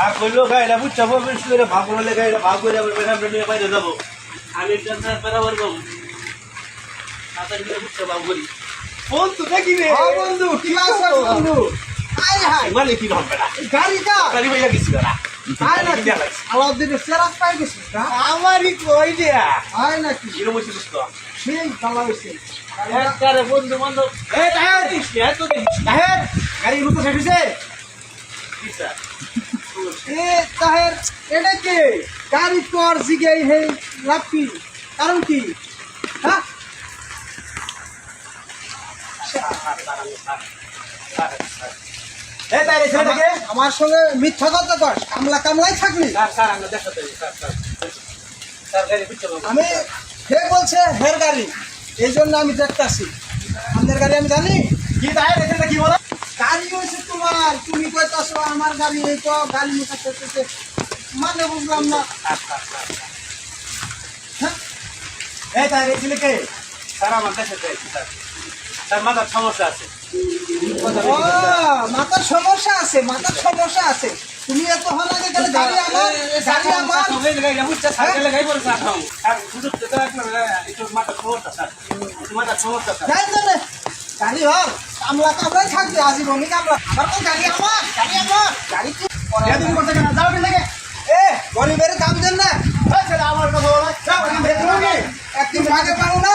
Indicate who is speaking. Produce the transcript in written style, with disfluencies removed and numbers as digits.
Speaker 1: আর কইলো গাড়িটা বুঝছো বলবেন করে ভাগ করলে গাড়িটা ভাগ করে আবার বেড়া নিয়ে বাইরে যাবো আমি টেনশন বেরাবার যাবো তাড়াতাড়ি করে বুঝছো ভাগ করি বন্ধু দেখি রে
Speaker 2: বন্ধু কি আছে বন্ধু আই হাই
Speaker 1: মানে কি হবে না
Speaker 2: গাড়িটা
Speaker 1: গাড়ি ভাইয়া গেছি না
Speaker 2: আই না আলাউদ্দিনের সেরাস পাই গেছে
Speaker 1: আমারই কই দিয়া
Speaker 2: আই নাকি
Speaker 1: জিরো বসে বুঝতো
Speaker 2: সেই ভালো হইছে
Speaker 1: একবারে বন্ধু বান্ধব এই তাহের দিস এত দেখিস তাহের গাড়ি রুতো শেষ হইছে কি স্যার
Speaker 2: এ তাহের এটা কে গাড়ি তোর জিগে হে লাপি কারণ কি হ্যাঁ
Speaker 1: এই তাই রে ছেলেটাকে
Speaker 2: আমার সঙ্গে মিথ্যা কথা কর কামলাই থাকলি
Speaker 1: স্যার আমরা দেখাতে স্যার গাড়ি বুঝছো
Speaker 2: আমি হে বলছে হের গাড়ি এই জন্য আমি দেখতাছি আমাদের গাড়ি আমি জানি
Speaker 1: কি তাহের এটা কি বলো
Speaker 2: গাড়ি হয়েছে তোমার তুমি কইতাছো আমার গাড়ি এই তো গাড়ি মুখা করতেছে মানে বুঝলাম না হ্যাঁ?
Speaker 1: এই তাই রে ছেলেকে স্যার আমার দেখাতে স্যার স্যার মাথার সমস্যা আছে
Speaker 2: ও, মাথার সমস্যা আছে মাথার সমস্যা আছে তুমি এত হল আগে গেলে গাড়ি আমার যাই চলে গাড়ি হল কামলাই থাকবে আজীবনই কামলা আমার তো গাড়ি আমার গাড়ি কি এ গরিবের দাম দেন না একদিন ভাগে পাবো না